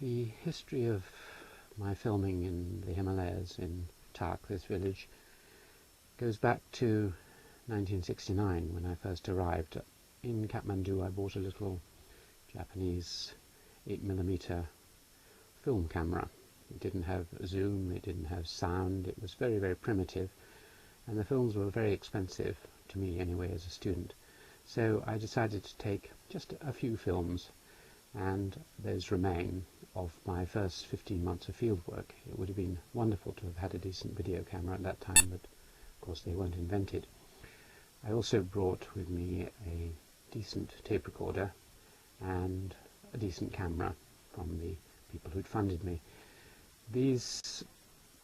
The history of my filming in the Himalayas in Tak, this village, goes back to 1969 when I first arrived. In Kathmandu I bought a little Japanese 8mm film camera. It didn't have zoom, it didn't have sound, it was very, very primitive, and the films were very expensive, to me anyway, as a student. So I decided to take just a few films, and those remain, of my first 15 months of fieldwork. It would have been wonderful to have had a decent video camera at that time, but of course they weren't invented. I also brought with me a decent tape recorder and a decent camera from the people who'd funded me. These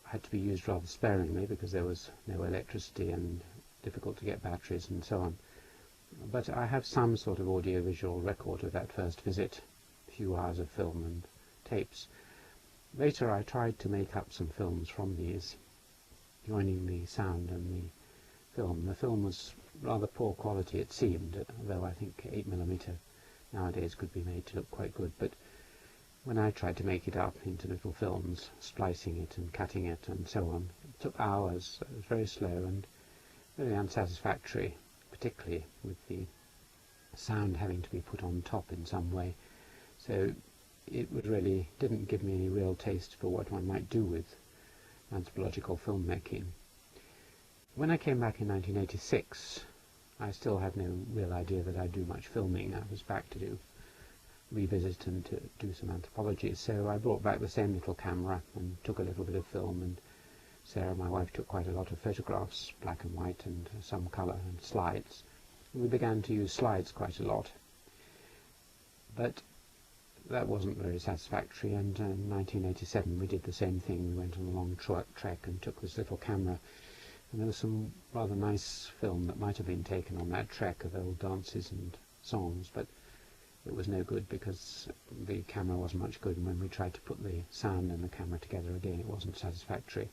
had to be used rather sparingly because there was no electricity and difficult to get batteries and so on. But I have some sort of audio-visual record of that first visit, a few hours of film and tapes. Later I tried to make up some films from these, joining the sound and the film. The film was rather poor quality, it seemed, though I think 8mm nowadays could be made to look quite good. But when I tried to make it up into little films, splicing it and cutting it and so on, it took hours. It was very slow and very unsatisfactory, particularly with the sound having to be put on top in some way. So it really didn't give me any real taste for what one might do with anthropological filmmaking. When I came back in 1986, I still had no real idea that I'd do much filming. I was back to revisit and to do some anthropology, so I brought back the same little camera and took a little bit of film, and Sarah, my wife, took quite a lot of photographs, black and white and some colour, and slides. We began to use slides quite a lot, but that wasn't very satisfactory, and in 1987 we did the same thing. We went on a long trek and took this little camera, and there was some rather nice film that might have been taken on that trek of old dances and songs, but it was no good because the camera wasn't much good, and when we tried to put the sound and the camera together again, it wasn't satisfactory.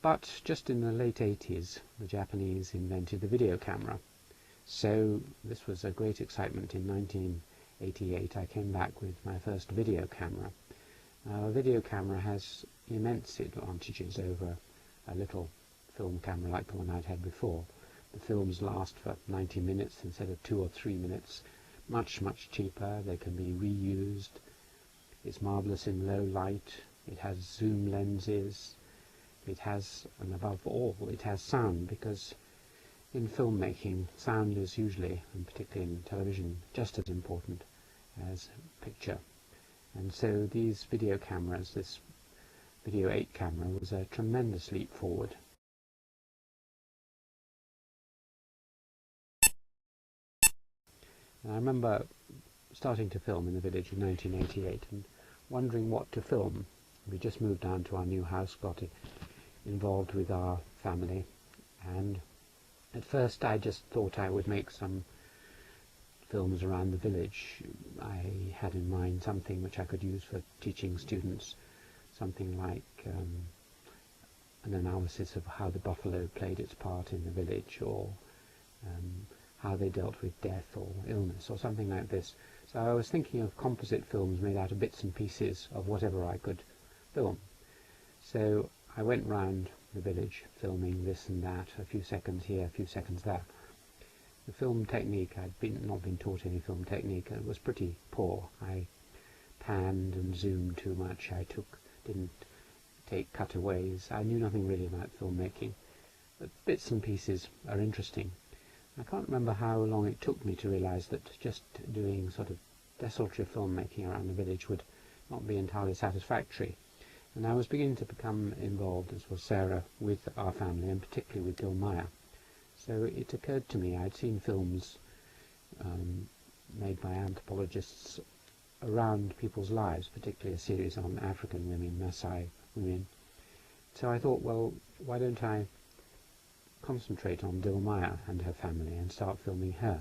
But just in the late 80s, the Japanese invented the video camera. So this was a great excitement. In 1988 I came back with my first video camera. A video camera has immense advantages over a little film camera like the one I'd had before. The films last for 90 minutes instead of 2 or 3 minutes. Much, much cheaper. They can be reused. It's marvellous in low light. It has zoom lenses. It has, and above all, it has sound, because in filmmaking, sound is usually, and particularly in television, just as important as picture. And so these video cameras, this Video 8 camera, was a tremendous leap forward. And I remember starting to film in the village in 1988 and wondering what to film. We just moved down to our new house, got involved with our family, and at first I just thought I would make some films around the village. I had in mind something which I could use for teaching students, something like an analysis of how the buffalo played its part in the village, or how they dealt with death or illness, or something like this. So I was thinking of composite films made out of bits and pieces of whatever I could film. So I went round the village filming this and that, a few seconds here, a few seconds there. The film technique, I'd not been taught any film technique, it was pretty poor. I panned and zoomed too much, didn't take cutaways. I knew nothing really about filmmaking, but bits and pieces are interesting. I can't remember how long it took me to realise that just doing sort of desultory filmmaking around the village would not be entirely satisfactory. And I was beginning to become involved, as was Sarah, with our family, and particularly with Dilmaya. So it occurred to me, I'd seen films made by anthropologists around people's lives, particularly a series on African women, Maasai women. So I thought, well, why don't I concentrate on Dilmaya and her family and start filming her?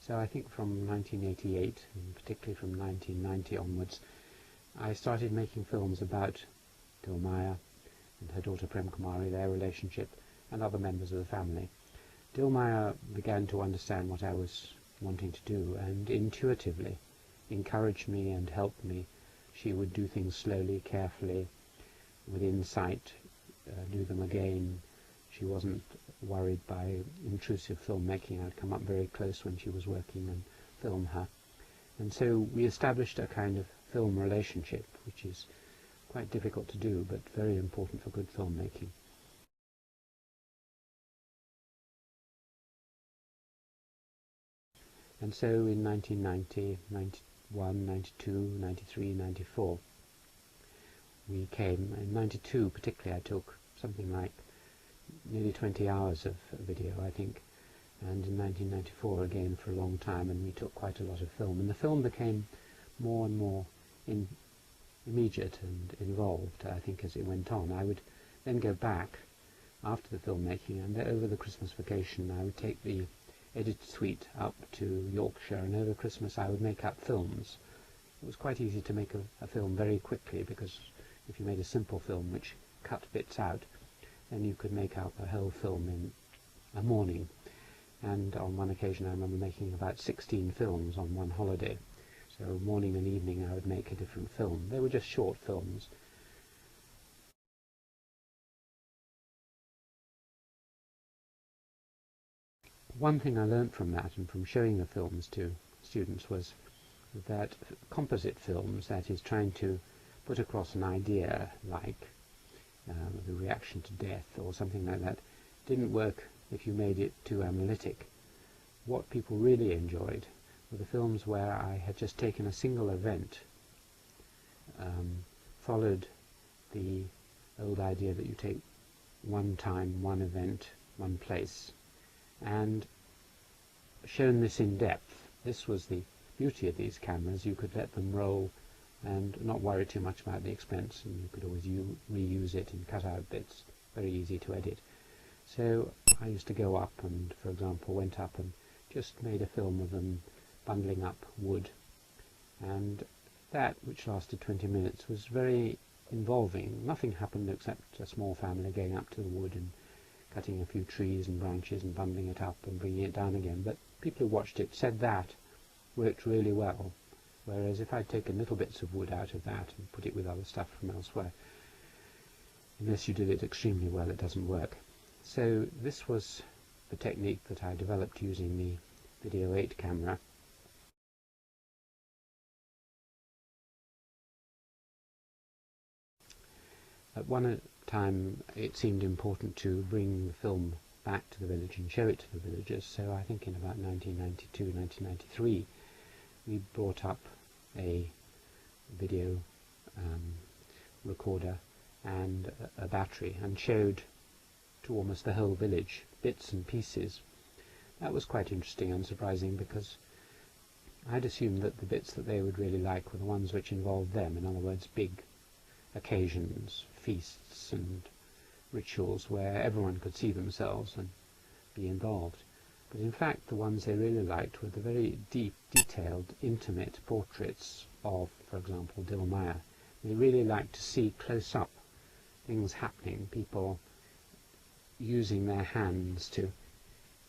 So I think from 1988, and particularly from 1990 onwards, I started making films about Dilmaya and her daughter Prem Kumari, their relationship, and other members of the family. Dilmaya began to understand what I was wanting to do, and intuitively encouraged me and helped me. She would do things slowly, carefully, with insight, do them again. She wasn't worried by intrusive filmmaking. I'd come up very close when she was working and film her. And so we established a kind of film relationship, which is quite difficult to do, but very important for good filmmaking. And so in 1990, 91, 92, 93, 94, we came. In 92 particularly, I took something like nearly 20 hours of video, I think, and in 1994 again for a long time, and we took quite a lot of film. And the film became more and more immediate and involved, I think, as it went on. I would then go back after the filmmaking, and over the Christmas vacation I would take the edit suite up to Yorkshire, and over Christmas I would make up films. It was quite easy to make a film very quickly, because if you made a simple film which cut bits out, then you could make up a whole film in a morning. And on one occasion I remember making about 16 films on one holiday. So morning and evening I would make a different film. They were just short films. One thing I learnt from that and from showing the films to students was that composite films, that is trying to put across an idea like the reaction to death or something like that, didn't work if you made it too analytic. What people really enjoyed were the films where I had just taken a single event, followed the old idea that you take one time, one event, one place, and shown this in depth. This was the beauty of these cameras. You could let them roll and not worry too much about the expense, and you could always reuse it and cut out bits. Very easy to edit. So I used to go up and, for example, went up and just made a film of them bundling up wood, and that, which lasted 20 minutes, was very involving. Nothing happened except a small family going up to the wood and cutting a few trees and branches and bundling it up and bringing it down again. But people who watched it said that worked really well, whereas if I'd taken little bits of wood out of that and put it with other stuff from elsewhere, unless you did it extremely well, it doesn't work. So this was the technique that I developed using the Video 8 camera. At one time it seemed important to bring the film back to the village and show it to the villagers, so I think in about 1992, 1993 we brought up a video recorder and a battery and showed to almost the whole village bits and pieces. That was quite interesting and surprising, because I'd assumed that the bits that they would really like were the ones which involved them, in other words big occasions, feasts and rituals where everyone could see themselves and be involved. But in fact the ones they really liked were the very deep, detailed, intimate portraits of, for example, Dilmaya. They really liked to see close up things happening, people using their hands to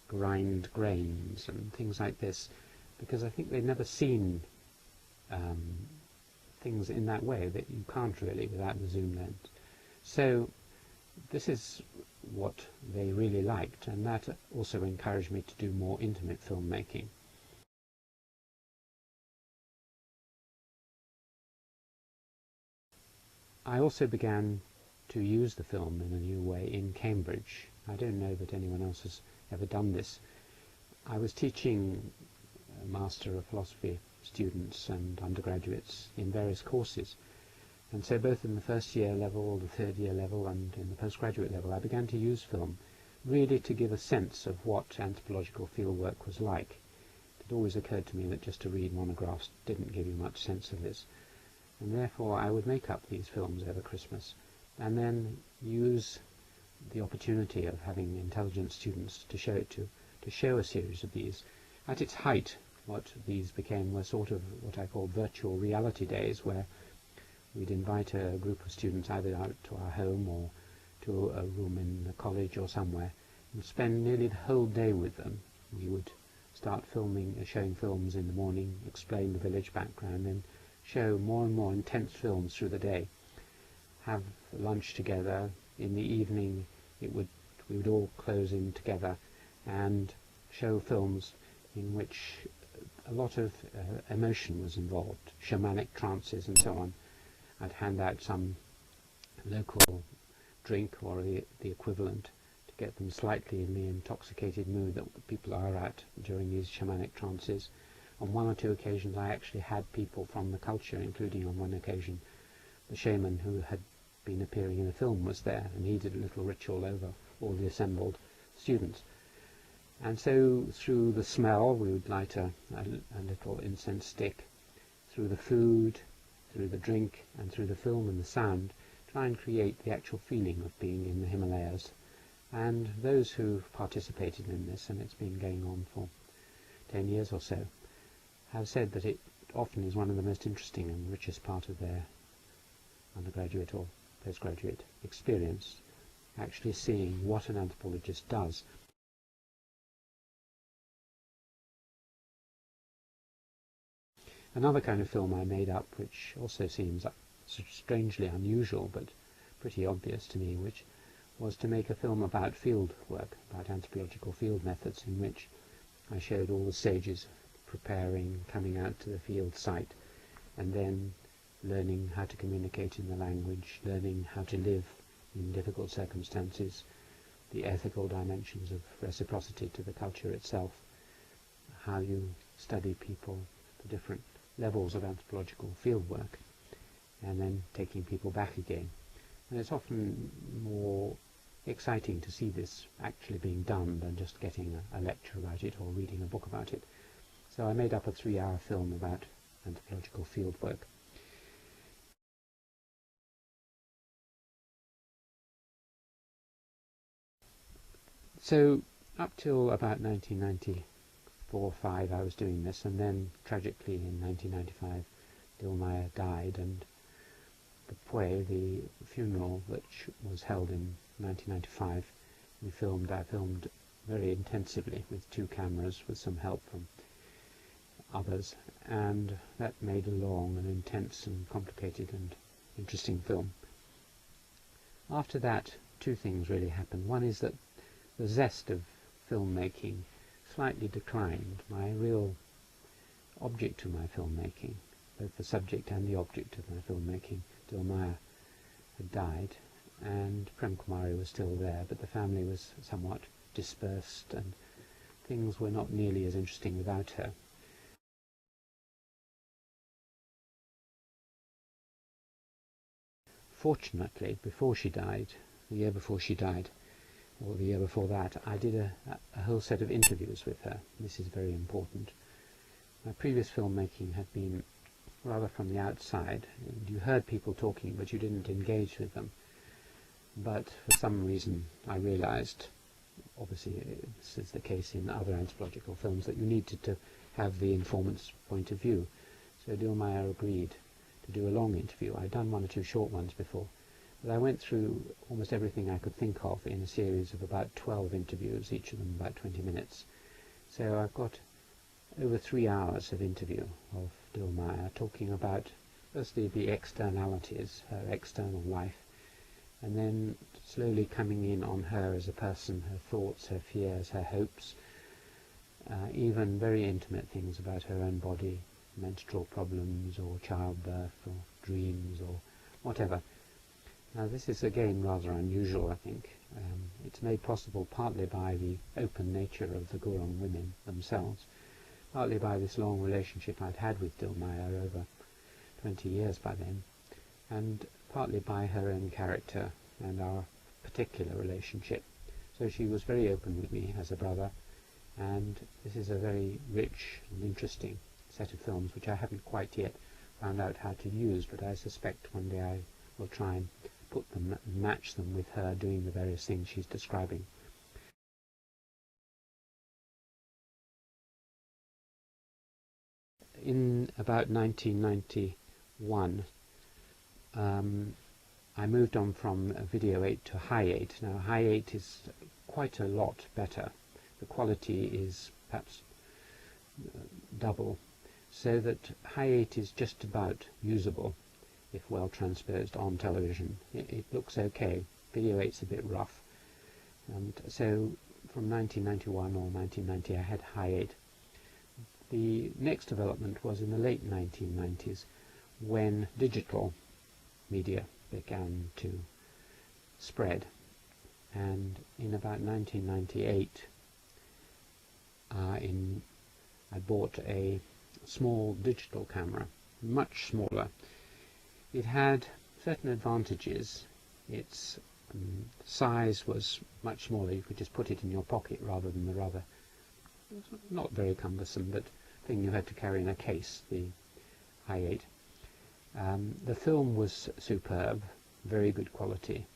grind grains and things like this, because I think they'd never seen things in that way, that you can't really without the zoom lens. So this is what they really liked, and that also encouraged me to do more intimate filmmaking. I also began to use the film in a new way in Cambridge. I don't know that anyone else has ever done this. I was teaching Master of Philosophy students and undergraduates in various courses, and so both in the first year level, the third year level, and in the postgraduate level I began to use film really to give a sense of what anthropological fieldwork was like. It had always occurred to me that just to read monographs didn't give you much sense of this, and therefore I would make up these films over Christmas and then use the opportunity of having intelligent students to show it to show a series of these. At its height, what these became were sort of what I call virtual reality days, where we'd invite a group of students either out to our home or to a room in a college or somewhere, and spend nearly the whole day with them. We would start showing films in the morning, explain the village background, and show more and more intense films through the day. Have lunch together. In the evening, we would all close in together and show films in which a lot of emotion was involved, shamanic trances and so on. I'd hand out some local drink or the equivalent to get them slightly in the intoxicated mood that people are at during these shamanic trances. On one or two occasions I actually had people from the culture, including on one occasion the shaman who had been appearing in a film was there, and he did a little ritual over all the assembled students. And so through the smell we would light a little incense stick, through the food, through the drink, and through the film and the sound, try and create the actual feeling of being in the Himalayas. And those who've participated in this, and it's been going on for 10 years or so, have said that it often is one of the most interesting and richest part of their undergraduate or postgraduate experience, actually seeing what an anthropologist does. Another kind of film I made up, which also seems strangely unusual but pretty obvious to me, which was to make a film about field work, about anthropological field methods, in which I showed all the stages of preparing, coming out to the field site, and then learning how to communicate in the language, learning how to live in difficult circumstances, the ethical dimensions of reciprocity to the culture itself, how you study people, the different levels of anthropological field work, and then taking people back again. And it's often more exciting to see this actually being done than just getting a lecture about it or reading a book about it. So I made up a 3-hour film about anthropological field work. So up till about 1994-5 I was doing this, and then tragically in 1995 Dilmaya died, and the pué, the funeral, which was held in 1995, I filmed very intensively with 2 cameras with some help from others, and that made a long and intense and complicated and interesting film. After that, 2 things really happened. One is that the zest of filmmaking slightly declined. My real object to my filmmaking, both the subject and the object of my filmmaking, Dilmaya, had died, and Prem Kumari was still there, but the family was somewhat dispersed and things were not nearly as interesting without her. Fortunately, before she died, the year before she died, or the year before that, I did a whole set of interviews with her. This is very important. My previous filmmaking had been rather from the outside, and you heard people talking but you didn't engage with them. But for some reason I realized, obviously this is the case in other anthropological films, that you needed to have the informant's point of view. So Dilmaya agreed to do a long interview. I'd done 1 or 2 short ones before, but I went through almost everything I could think of in a series of about 12 interviews, each of them about 20 minutes. So I've got over 3 hours of interview of Dilmaya, talking about firstly the externalities, her external life, and then slowly coming in on her as a person, her thoughts, her fears, her hopes, even very intimate things about her own body, menstrual problems or childbirth or dreams or whatever. Now this is again rather unusual, I think. It's made possible partly by the open nature of the Gurung women themselves, partly by this long relationship I'd had with Dilmaya over 20 years by then, and partly by her own character and our particular relationship. So she was very open with me as a brother, and this is a very rich and interesting set of films which I haven't quite yet found out how to use, but I suspect one day I will try and put them and match them with her doing the various things she's describing. In about 1991, I moved on from video 8 to high 8. Now high 8 is quite a lot better. The quality is perhaps double, so that high 8 is just about usable if well transposed on television. It looks okay. Video 8's a bit rough, and so from 1991 or 1990 I had high 8. The next development was in the late 1990s when digital media began to spread, and in about 1998 I bought a small digital camera, much smaller. It had certain advantages. Its size was much smaller. You could just put it in your pocket rather than the rather not very cumbersome but thing you had to carry in a case, the high 8. The film was superb, very good quality,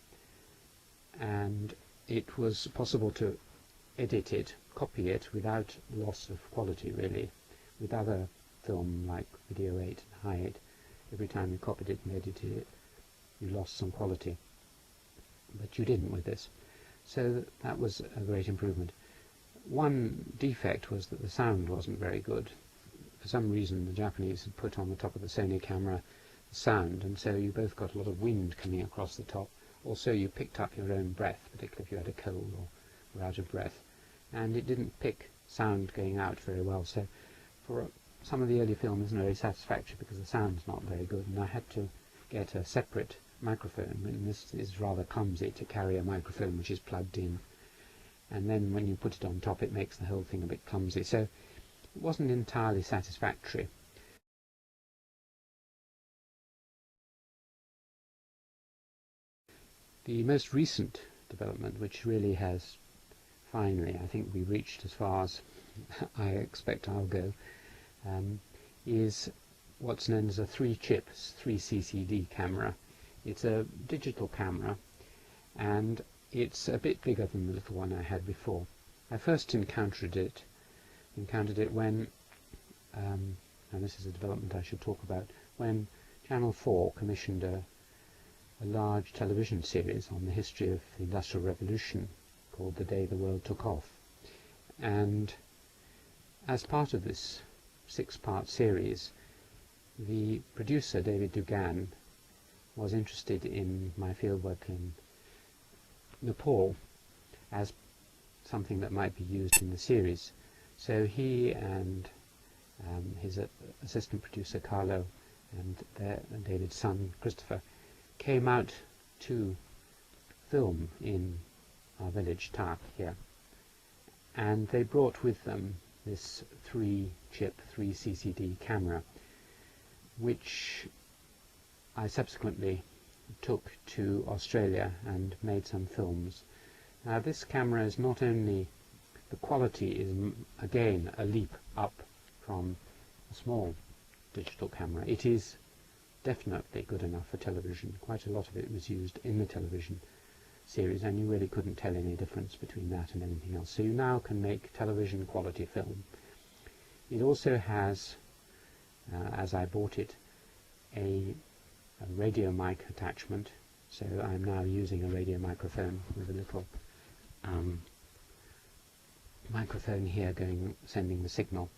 and it was possible to edit it, copy it without loss of quality really. With other film like Video 8 and High 8, every time you copied it and edited it you lost some quality, but you didn't with this, so that was a great improvement. One defect was that the sound wasn't very good. For some reason the Japanese had put on the top of the Sony camera the sound, and so you both got a lot of wind coming across the top. Also you picked up your own breath, particularly if you had a cold or were out of breath, and it didn't pick sound going out very well, so for some of the early film isn't very satisfactory because the sound's not very good, and I had to get a separate microphone, and this is rather clumsy to carry a microphone which is plugged in, and then when you put it on top it makes the whole thing a bit clumsy, so it wasn't entirely satisfactory. The most recent development, which really has finally, I think we reached as far as I expect I'll go, is what's known as a 3-chip 3CCD camera. It's a digital camera, and it's a bit bigger than the little one I had before. I first encountered it when, and this is a development I should talk about, when Channel 4 commissioned a large television series on the history of the Industrial Revolution called The Day the World Took Off. And as part of this 6-part series, the producer, David Dugan, was interested in my fieldwork in Nepal as something that might be used in the series. So he and his assistant producer Carlo and David's son Christopher came out to film in our village Tak here, and they brought with them this 3-chip 3CCD camera, which I subsequently took to Australia and made some films. Now this camera is not only, the quality is again a leap up from a small digital camera. It is definitely good enough for television. Quite a lot of it was used in the television series, and you really couldn't tell any difference between that and anything else. So you now can make television quality film. It also has, as I bought it, a radio mic attachment, so I'm now using a radio microphone with a little microphone here sending the signal.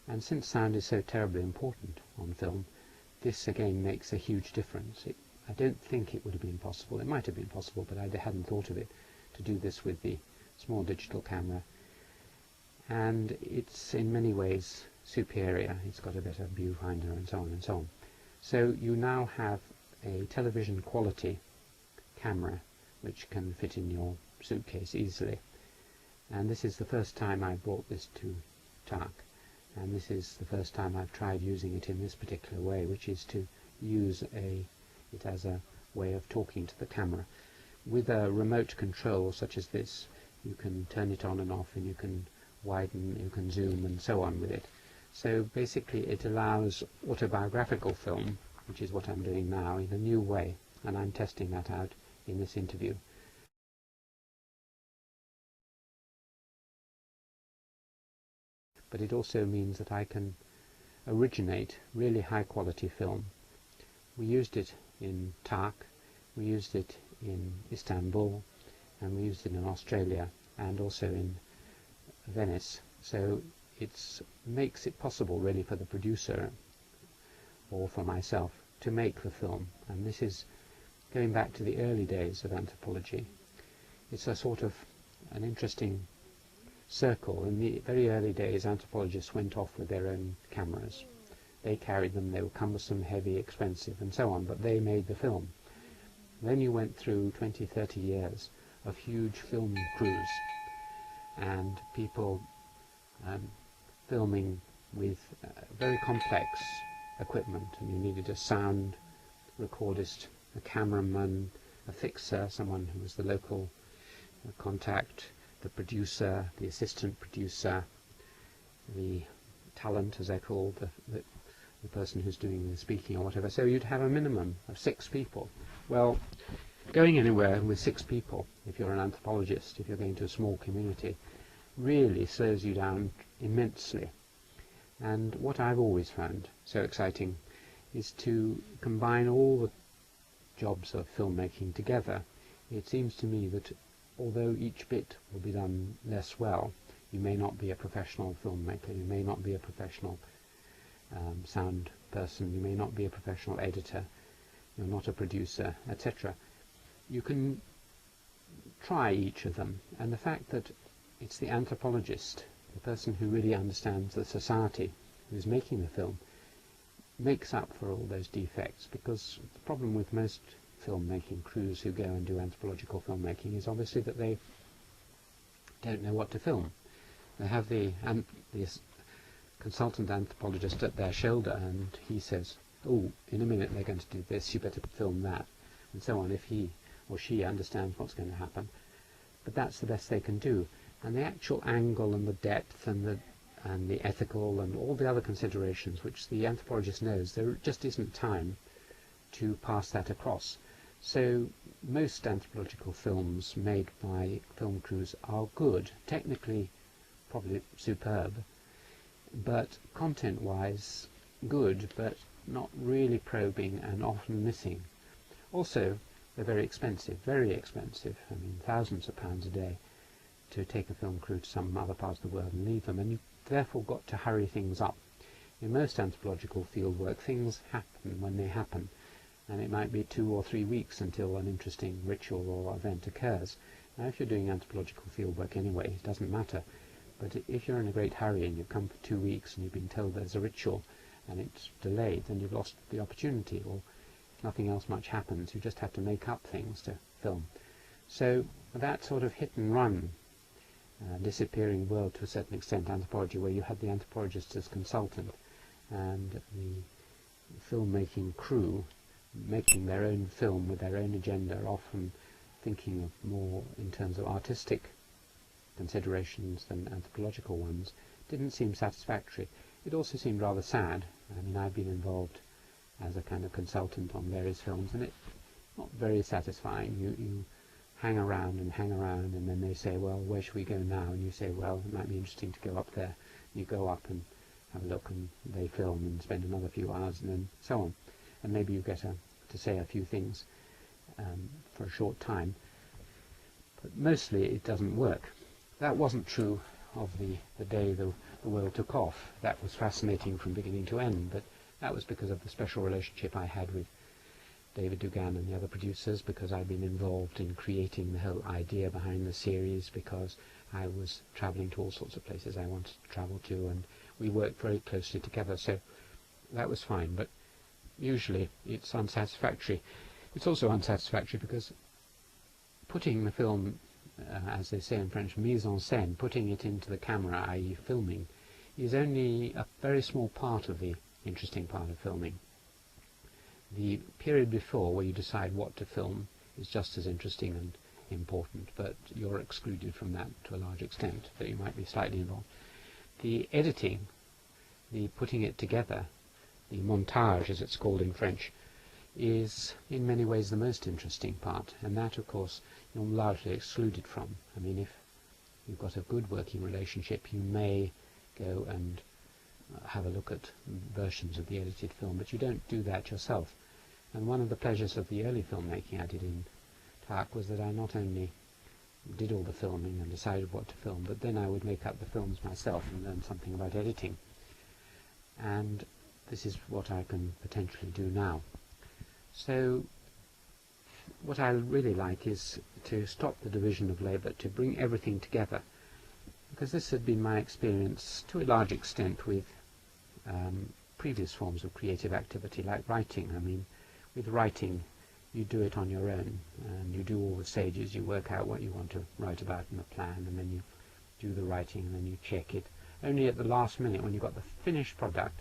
And since sound is so terribly important on film, this again makes a huge difference. I don't think it would have been possible. It might have been possible, but I hadn't thought of it, to do this with the small digital camera. And it's in many ways superior. It's got a better viewfinder and so on and so on. So you now have a television quality camera which can fit in your suitcase easily. And this is the first time I brought this to Tak, and this is the first time I've tried using it in this particular way, which is to use it as a way of talking to the camera. With a remote control such as this, you can turn it on and off, and you can widen, you can zoom and so on with it. So basically it allows autobiographical film, which is what I'm doing now, in a new way, and I'm testing that out in this interview. But it also means that I can originate really high quality film. We used it in Tak, we used it in Istanbul, and we used it in Australia, and also in Venice. So it makes it possible really for the producer or for myself to make the film. And this is going back to the early days of anthropology. It's a sort of an interesting circle. In the very early days, anthropologists went off with their own cameras. They carried them, they were cumbersome, heavy, expensive, and so on, but they made the film. Then you went through 20, 30 years of huge film crews and people filming with very complex equipment, and you needed a sound recordist, a cameraman, a fixer, someone who was the local contact, the producer, the assistant producer, the talent, as they're called, the person who's doing the speaking or whatever. So you'd have a minimum of 6 people. Well, going anywhere with 6 people, if you're an anthropologist, if you're going to a small community, really slows you down immensely. And what I've always found so exciting is to combine all the jobs of filmmaking together. It seems to me that although each bit will be done less well, you may not be a professional filmmaker, you may not be a professional sound person, you may not be a professional editor, you're not a producer, etc. You can try each of them, and the fact that it's the anthropologist, the person who really understands the society who's making the film, makes up for all those defects, because the problem with most filmmaking crews who go and do anthropological filmmaking is obviously that they don't know what to film. They have the consultant anthropologist at their shoulder, and he says, oh, in a minute they're going to do this, you better film that, and so on, if he or she understands what's going to happen. But that's the best they can do. And the actual angle and the depth and the ethical and all the other considerations which the anthropologist knows, there just isn't time to pass that across. So most anthropological films made by film crews are good, technically probably superb, but content-wise good, but not really probing and often missing. Also, they're very expensive, very expensive. I mean, thousands of pounds a day to take a film crew to some other parts of the world and leave them, and you've therefore got to hurry things up. In most anthropological fieldwork, things happen when they happen, and it might be 2 or 3 weeks until an interesting ritual or event occurs. Now, if you're doing anthropological fieldwork anyway, it doesn't matter. But if you're in a great hurry and you've come for 2 weeks and you've been told there's a ritual and it's delayed, then you've lost the opportunity, or if nothing else much happens, you just have to make up things to film. So that sort of hit and run, disappearing world to a certain extent, anthropology, where you had the anthropologist as consultant and the filmmaking crew making their own film with their own agenda, often thinking of more in terms of artistic considerations than anthropological ones, didn't seem satisfactory. It also seemed rather sad. I mean, I've been involved as a kind of consultant on various films, and it's not very satisfying. You hang around, and then they say, well, where should we go now? And you say, well, it might be interesting to go up there. You go up and have a look, and they film and spend another few hours, and then so on. And maybe you get to say a few things for a short time, but mostly it doesn't work. That wasn't true of the day the world took off. That was fascinating from beginning to end, but that was because of the special relationship I had with David Dugan and the other producers, because I'd been involved in creating the whole idea behind the series, because I was travelling to all sorts of places I wanted to travel to, and we worked very closely together, so that was fine. But usually it's unsatisfactory. It's also unsatisfactory because putting the film, as they say in French, mise en scène, putting it into the camera, i.e. filming, is only a very small part of the interesting part of filming. The period before, where you decide what to film, is just as interesting and important, but you're excluded from that to a large extent, though you might be slightly involved. The editing, the putting it together, the montage as it's called in French, is in many ways the most interesting part, and that of course you're largely excluded from. I mean, if you've got a good working relationship, you may go and have a look at versions of the edited film, but you don't do that yourself. And one of the pleasures of the early filmmaking I did in Tak was that I not only did all the filming and decided what to film, but then I would make up the films myself and learn something about editing. And this is what I can potentially do now. So what I really like is to stop the division of labour, to bring everything together, because this had been my experience to a large extent with previous forms of creative activity like writing. I mean, with writing you do it on your own and you do all the stages, you work out what you want to write about in a plan, and then you do the writing and then you check it. Only at the last minute, when you've got the finished product,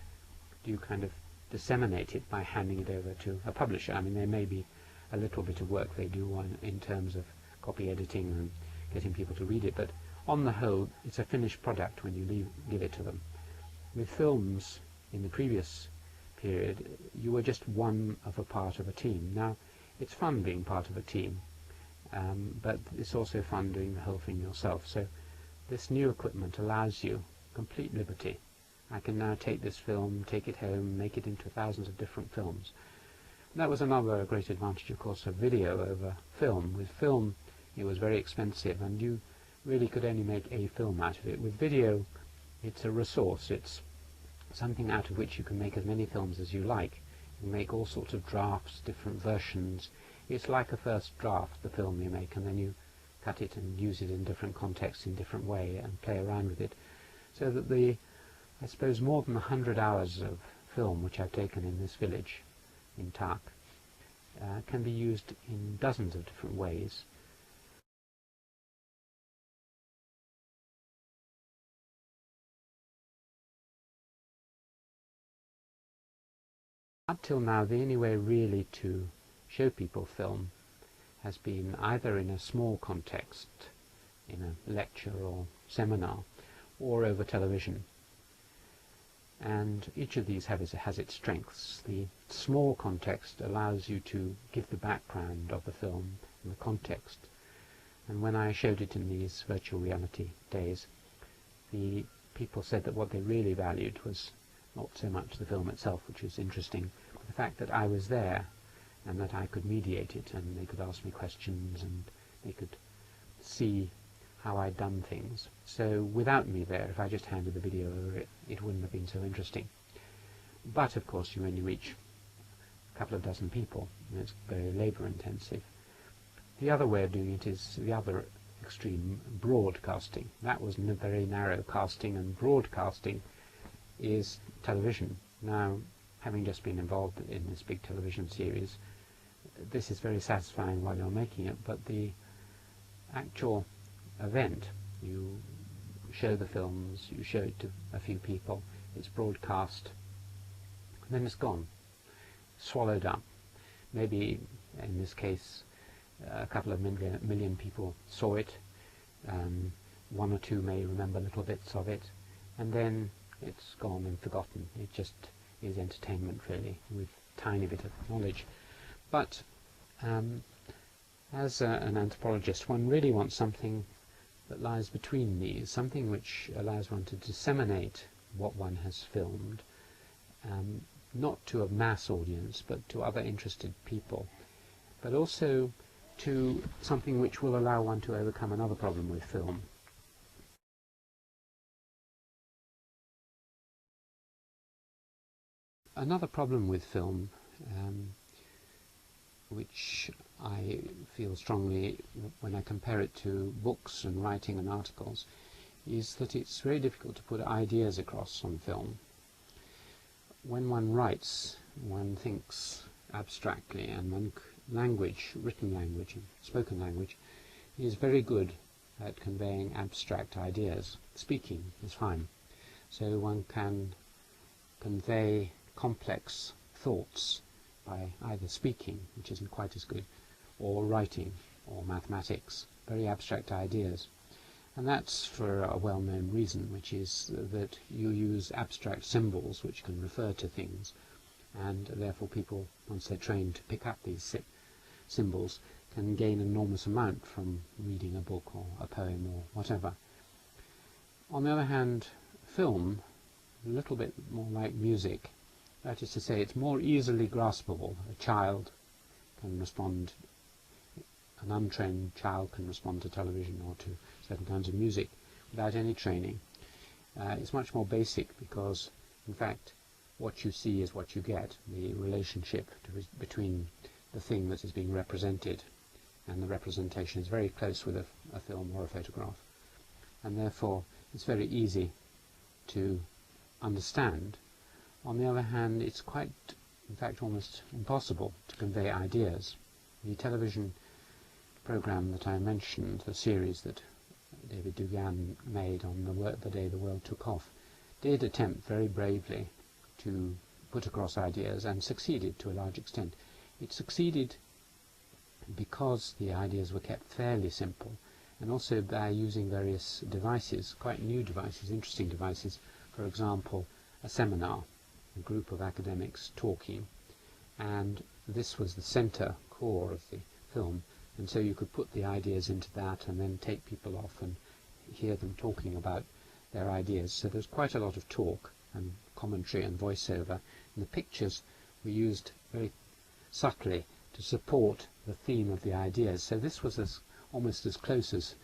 do you kind of disseminate it by handing it over to a publisher. I mean, there may be a little bit of work they do in terms of copy editing and getting people to read it, but on the whole it's a finished product when you give it to them. With films in the previous period, you were just one of a part of a team. Now, it's fun being part of a team, but it's also fun doing the whole thing yourself. So this new equipment allows you complete liberty. I can now take this film, take it home, make it into thousands of different films. And that was another great advantage, of course, of video over film. With film, it was very expensive, and you really could only make a film out of it. With video, it's a resource. It's something out of which you can make as many films as you like. You make all sorts of drafts, different versions. It's like a first draft, the film you make, and then you cut it and use it in different contexts in different way and play around with it. So that I suppose more than 100 hours of film which I've taken in this village in Tak can be used in dozens of different ways. Up till now, the only way really to show people film has been either in a small context, in a lecture or seminar, or over television. And each of these has its strengths. The small context allows you to give the background of the film and the context. And when I showed it in these virtual reality days, the people said that what they really valued was not so much the film itself, which was interesting, but the fact that I was there and that I could mediate it, and they could ask me questions and they could see how I'd done things. So without me there, if I just handed the video over, it wouldn't have been so interesting. But of course you only reach a couple of dozen people, and it's very labour intensive. The other way of doing it is the other extreme, broadcasting. That was very narrow casting, and broadcasting is television. Now, having just been involved in this big television series, this is very satisfying while you're making it, but the actual event, you show the films, you show it to a few people, it's broadcast, and then it's gone, swallowed up. Maybe in this case a couple of million people saw it, one or two may remember little bits of it, and then it's gone and forgotten. It just is entertainment really, with a tiny bit of knowledge. But as an anthropologist, one really wants something that lies between these, something which allows one to disseminate what one has filmed, not to a mass audience, but to other interested people, but also to something which will allow one to overcome another problem with film. Another problem with film, which I feel strongly when I compare it to books and writing and articles, is that it's very difficult to put ideas across on film. When one writes, one thinks abstractly, and language, written language and spoken language, is very good at conveying abstract ideas. Speaking is fine, so one can convey complex thoughts by either speaking, which isn't quite as good, or writing, or mathematics, very abstract ideas. And that's for a well-known reason, which is that you use abstract symbols which can refer to things, and therefore people, once they're trained to pick up these symbols, can gain an enormous amount from reading a book or a poem or whatever. On the other hand, film, a little bit more like music. That is to say, it's more easily graspable. A child can respond an untrained child can respond to television or to certain kinds of music without any training. It's much more basic because, in fact, what you see is what you get. The relationship between the thing that is being represented and the representation is very close with a film or a photograph. And therefore, it's very easy to understand. On the other hand, it's quite, in fact, almost impossible to convey ideas. The television program that I mentioned, the series that David Dugan made on the day the world took off, did attempt very bravely to put across ideas and succeeded to a large extent. It succeeded because the ideas were kept fairly simple, and also by using various devices, quite new devices, interesting devices. For example, a seminar, a group of academics talking, and this was the center core of the film, and so you could put the ideas into that and then take people off and hear them talking about their ideas. So there's quite a lot of talk and commentary and voiceover, and the pictures were used very subtly to support the theme of the ideas. So this was almost as close as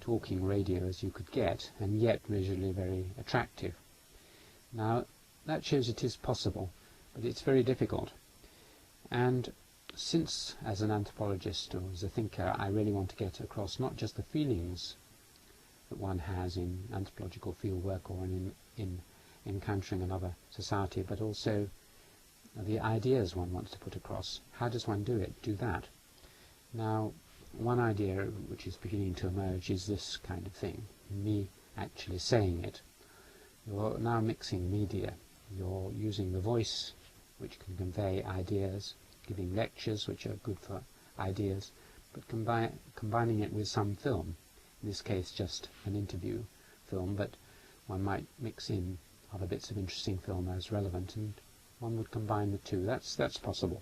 talking radio as you could get, and yet visually very attractive. Now, that shows it is possible, but it's very difficult. And since, as an anthropologist or as a thinker, I really want to get across not just the feelings that one has in anthropological fieldwork or in encountering another society, but also the ideas one wants to put across. How does one do that? Now, one idea which is beginning to emerge is this kind of thing, me actually saying it. You're now mixing media. You're using the voice, which can convey ideas, giving lectures, which are good for ideas, but combining it with some film. In this case, just an interview film, but one might mix in other bits of interesting film as relevant, and one would combine the two. That's possible.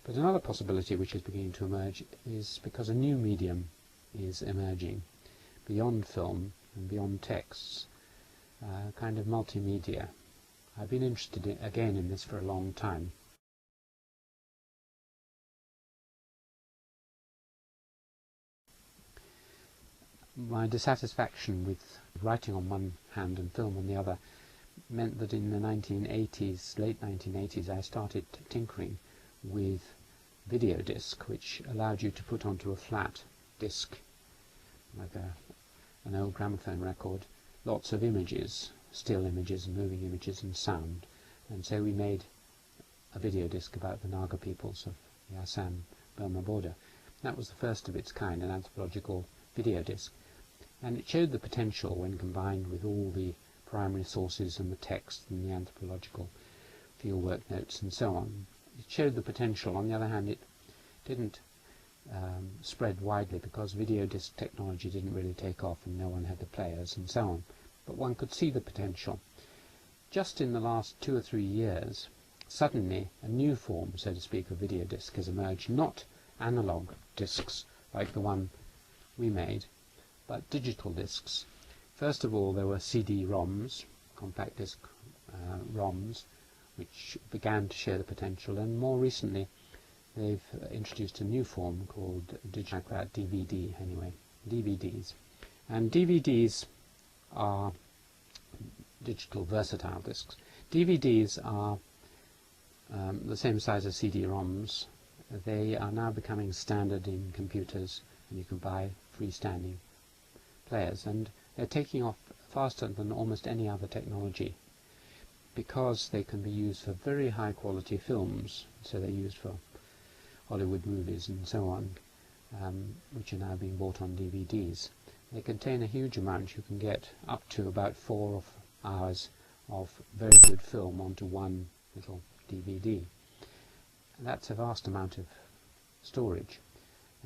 But another possibility which is beginning to emerge is because a new medium is emerging beyond film and beyond texts, kind of multimedia. I've been interested again in this for a long time. My dissatisfaction with writing on one hand and film on the other meant that in the 1980s, late 1980s, I started tinkering with video disc, which allowed you to put onto a flat disc, like an old gramophone record, lots of images, still images, moving images and sound. And so we made a video disc about the Naga peoples of the Assam-Burma border. That was the first of its kind, an anthropological video disc. And it showed the potential when combined with all the primary sources and the text and the anthropological fieldwork notes and so on. It showed the potential. On the other hand, it didn't spread widely because video disc technology didn't really take off and no one had the players and so on. But one could see the potential. Just in the last 2 or 3 years, suddenly a new form, so to speak, of video disc has emerged, not analog discs like the one we made, but digital discs. First of all, there were CD-ROMs, compact disc ROMs, which began to show the potential, and more recently they've introduced a new form called DVD, anyway, DVDs. And DVDs are digital versatile discs. DVDs are the same size as CD-ROMs. They are now becoming standard in computers, and you can buy freestanding players, and they're taking off faster than almost any other technology because they can be used for very high quality films. So they're used for Hollywood movies and so on, which are now being bought on DVDs. They contain a huge amount. You can get up to about 4 hours of very good film onto one little DVD. And that's a vast amount of storage.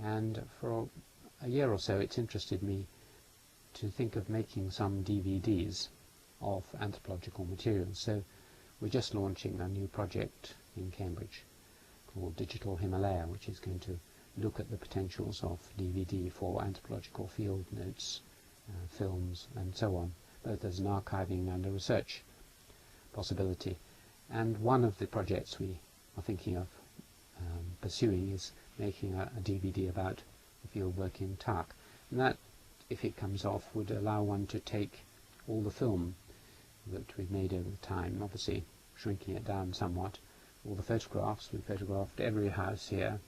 And for a year or so it's interested me to think of making some DVDs of anthropological materials. So we're just launching a new project in Cambridge called Digital Himalaya, which is going to look at the potentials of DVD for anthropological field notes, films and so on, both as an archiving and a research possibility. And one of the projects we are thinking of pursuing is making a DVD about the fieldwork in Tak. And that, if it comes off, would allow one to take all the film that we've made over the time, obviously shrinking it down somewhat, all the photographs. We photographed every house here,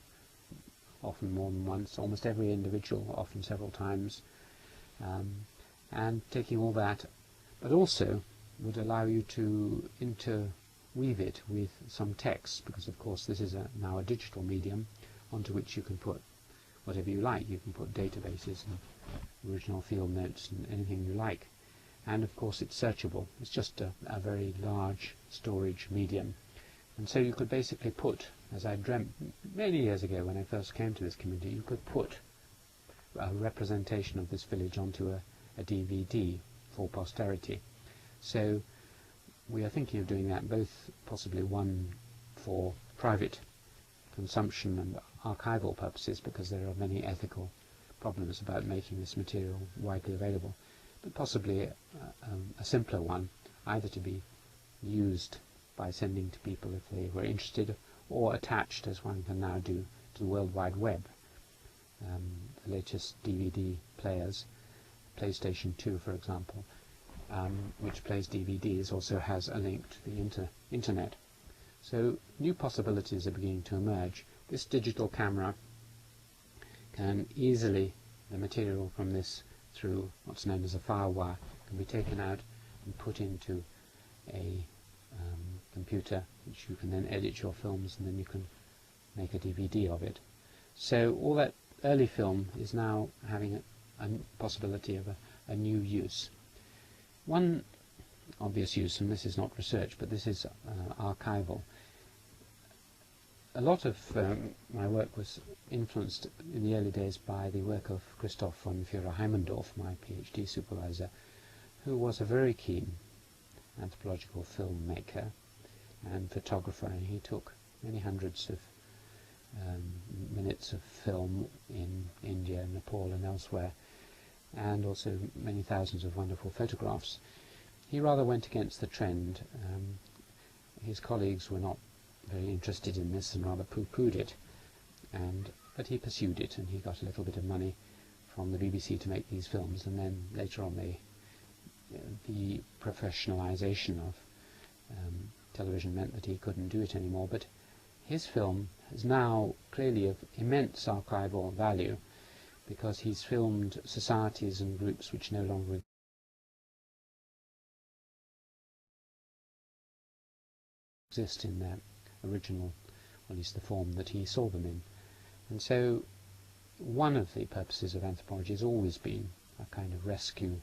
often more than once, almost every individual, often several times, and taking all that, but also would allow you to interweave it with some text, because of course this is now a digital medium onto which you can put whatever you like. You can put databases and original field notes and anything you like. And of course it's searchable. It's just a very large storage medium. And so you could basically put, as I dreamt many years ago when I first came to this community, you could put a representation of this village onto a DVD for posterity. So we are thinking of doing that, both possibly one for private consumption and archival purposes, because there are many ethical problems about making this material widely available, but possibly a simpler one, either to be used by sending to people if they were interested, or attached, as one can now do, to the World Wide Web. The latest DVD players, PlayStation 2 for example, which plays DVDs, also has a link to the internet. So new possibilities are beginning to emerge. This digital camera can easily, the material from this through what's known as a firewire, can be taken out and put into a computer, which you can then edit your films, and then you can make a DVD of it. So all that early film is now having a possibility of a new use. One obvious use, and this is not research, but this is archival. A lot of my work was influenced in the early days by the work of Christoph von Führer-Heimendorf, my PhD supervisor, who was a very keen anthropological filmmaker and photographer, and he took many hundreds of minutes of film in India, Nepal and elsewhere, and also many thousands of wonderful photographs. He rather went against the trend. His colleagues were not very interested in this and rather pooh-poohed it, but he pursued it, and he got a little bit of money from the BBC to make these films, and then later on the professionalization of television meant that he couldn't do it anymore. But his film is now clearly of immense archival value, because he's filmed societies and groups which no longer exist in their original, or at least the form that he saw them in. And so one of the purposes of anthropology has always been a kind of rescue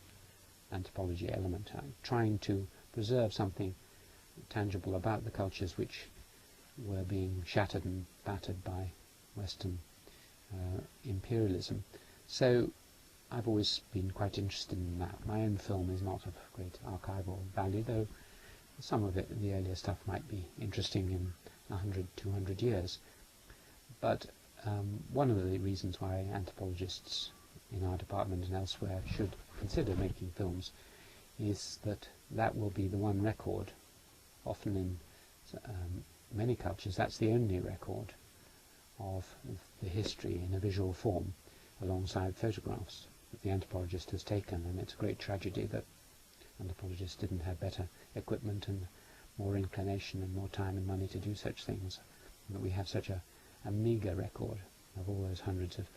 anthropology element, trying to preserve something tangible about the cultures which were being shattered and battered by Western imperialism. So I've always been quite interested in that. My own film is not of great archival value, though some of it, the earlier stuff, might be interesting in 100, 200 years. But one of the reasons why anthropologists in our department and elsewhere should consider making films is that that will be the one record. Often in many cultures, that's the only record of the history in a visual form, alongside photographs that the anthropologist has taken. And it's a great tragedy that anthropologists didn't have better equipment and more inclination and more time and money to do such things, and that we have such a meagre record of all those hundreds of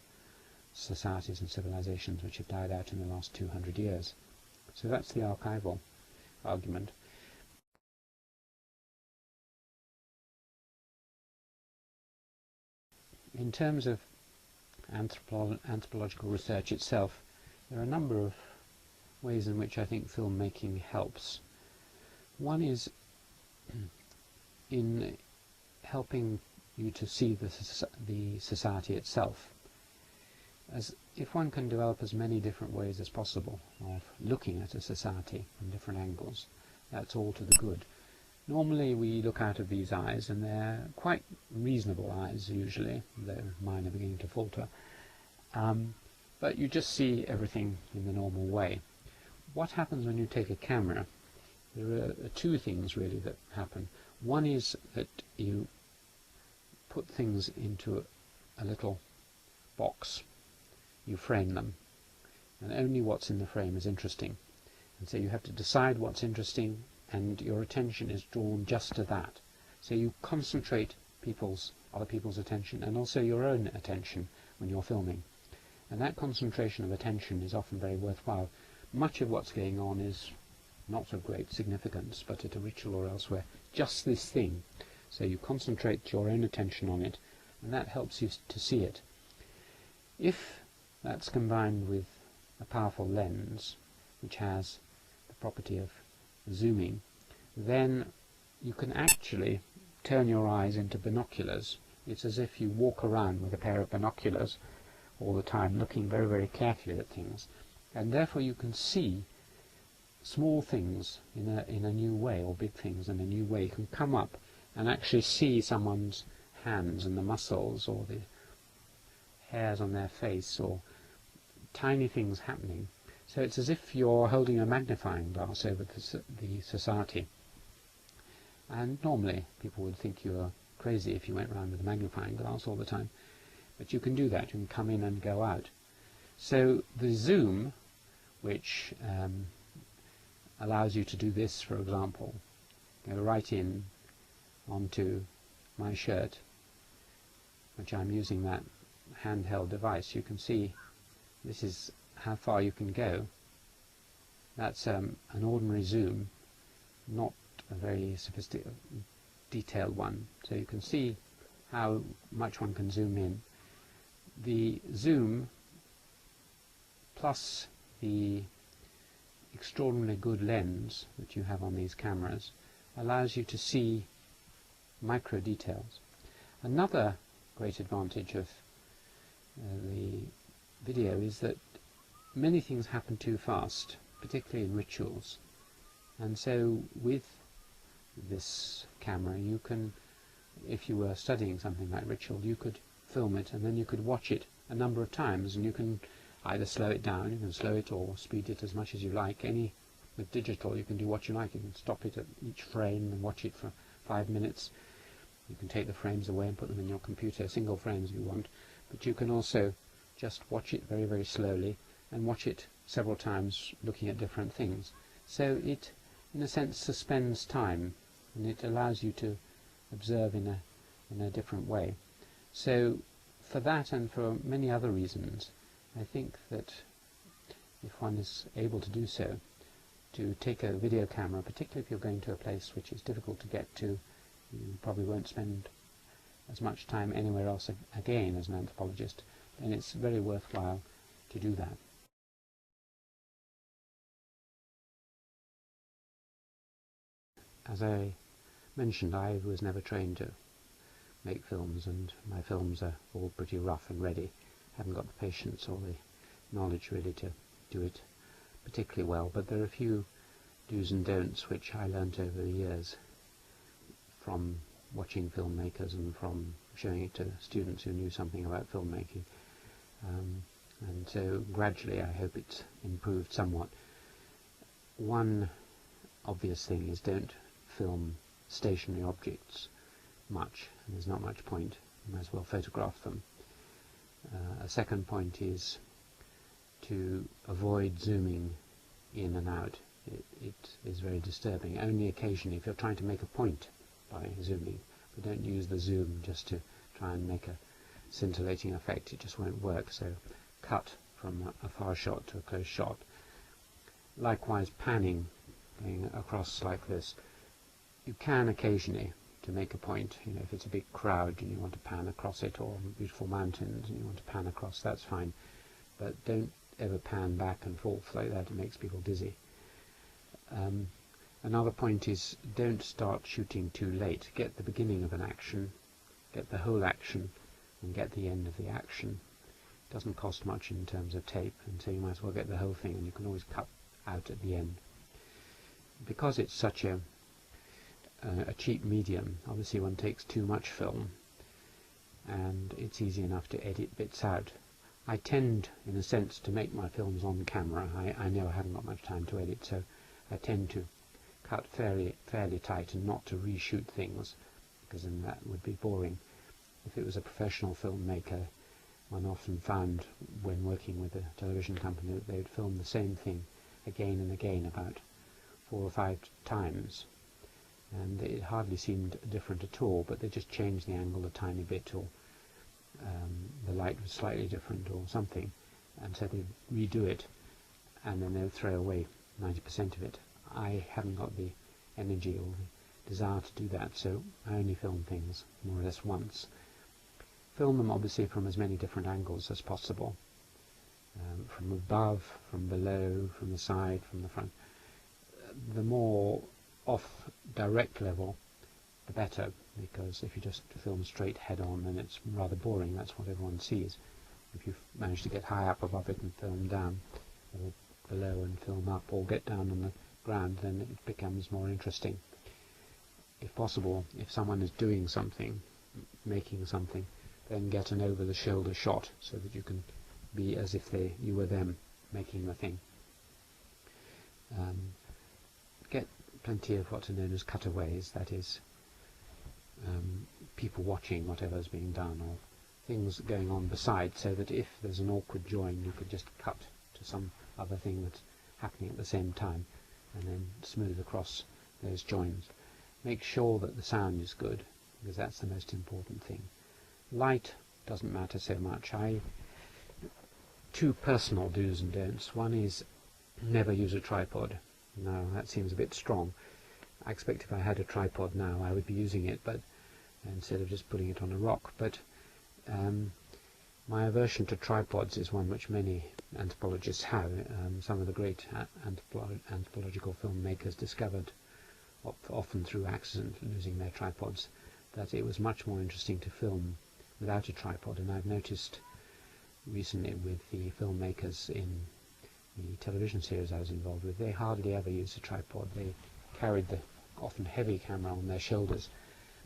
societies and civilizations which have died out in the last 200 years. So that's the archival argument. In terms of anthropological research itself, there are a number of ways in which I think filmmaking helps. One is in helping you to see the society itself. As if one can develop as many different ways as possible of looking at a society from different angles, that's all to the good. Normally we look out of these eyes, and they're quite reasonable eyes usually, though mine are beginning to falter, but you just see everything in the normal way. What happens when you take a camera? There are two things really that happen. One is that you put things into a little box, you frame them, and only what's in the frame is interesting. And so you have to decide what's interesting, and your attention is drawn just to that. So you concentrate other people's attention, and also your own attention when you're filming. And that concentration of attention is often very worthwhile. Much of what's going on is not of great significance, but at a ritual or elsewhere, just this thing. So you concentrate your own attention on it, and that helps you to see it. If that's combined with a powerful lens, which has the property of zooming, then you can actually turn your eyes into binoculars. It's as if you walk around with a pair of binoculars all the time, looking very, very carefully at things, and therefore you can see small things in a new way, or big things in a new way. You can come up and actually see someone's hands and the muscles, or the hairs on their face, or tiny things happening. So it's as if you're holding a magnifying glass over the society. And normally people would think you were crazy if you went around with a magnifying glass all the time. But you can do that. You can come in and go out. So the zoom, which allows you to do this, for example, go right in onto my shirt, which I'm using that handheld device. You can see this is how far you can go. That's an ordinary zoom, not a very sophisticated, detailed one. So you can see how much one can zoom in. The zoom plus the extraordinarily good lens that you have on these cameras allows you to see micro details. Another great advantage of the video is that many things happen too fast, particularly in rituals, and so with this camera you can, if you were studying something like ritual, you could film it and then you could watch it a number of times, and you can either slow it down, you can slow it or speed it as much as you like. With digital you can do what you like. You can stop it at each frame and watch it for 5 minutes. You can take the frames away and put them in your computer, single frames if you want, but you can also just watch it very, very slowly and watch it several times looking at different things. So it, in a sense, suspends time, and it allows you to observe in a different way. So for that and for many other reasons, I think that if one is able to do so, to take a video camera, particularly if you're going to a place which is difficult to get to, you probably won't spend as much time anywhere else again as an anthropologist, then it's very worthwhile to do that. As I mentioned, I was never trained to make films, and my films are all pretty rough and ready. Haven't got the patience or the knowledge really to do it particularly well, but there are a few do's and don'ts which I learnt over the years from watching filmmakers and from showing it to students who knew something about filmmaking. And so gradually I hope it's improved somewhat. One obvious thing is don't film stationary objects much, and there's not much point. You might as well photograph them. A second point is to avoid zooming in and out. It is very disturbing. Only occasionally, if you're trying to make a point by zooming, but don't use the zoom just to try and make a scintillating effect. It just won't work. So cut from a far shot to a close shot. Likewise, panning, going across like this. You can occasionally, to make a point, if it's a big crowd and you want to pan across it, or beautiful mountains and you want to pan across, that's fine. But don't ever pan back and forth like that. It makes people dizzy. Another point is don't start shooting too late. Get the beginning of an action, get the whole action, and get the end of the action. It doesn't cost much in terms of tape, and so you might as well get the whole thing, and you can always cut out at the end. Because it's such a cheap medium, obviously one takes too much film, and it's easy enough to edit bits out. I tend, in a sense, to make my films on camera. I know I haven't got much time to edit, so I tend to cut fairly tight and not to reshoot things, because then that would be boring. if it was a professional filmmaker, one often found when working with a television company that they would film the same thing again and again about 4 or 5 times, and it hardly seemed different at all, but they just changed the angle a tiny bit, or the light was slightly different or something, and so they'd redo it and then they would throw away 90% of it. I haven't got the energy or the desire to do that, so I only film things more or less once. Film them obviously from as many different angles as possible, from above, from below, from the side, from the front. The more off direct level the better, because if you just film straight head on then it's rather boring. That's what everyone sees. If you manage to get high up above it and film down, or below and film up, or get down on the ground, then it becomes more interesting. If possible, if someone is doing something, making something, then get an over the shoulder shot so that you can be as if you were them making the thing. Get plenty of what are known as cutaways, that is people watching whatever's being done, or things going on beside, so that if there's an awkward join you could just cut to some other thing that's happening at the same time and then smooth across those joins. Make sure that the sound is good, because that's the most important thing. Light doesn't matter so much. Two personal do's and don'ts. One is never use a tripod. Now that seems a bit strong. I expect if I had a tripod now I would be using it, but instead of just putting it on a rock. But my aversion to tripods is one which many anthropologists have. Some of the great anthropological filmmakers discovered, often through accident, losing their tripods, that it was much more interesting to film without a tripod. And I've noticed recently with the filmmakers in the television series I was involved with, they hardly ever used a tripod. They carried the often heavy camera on their shoulders,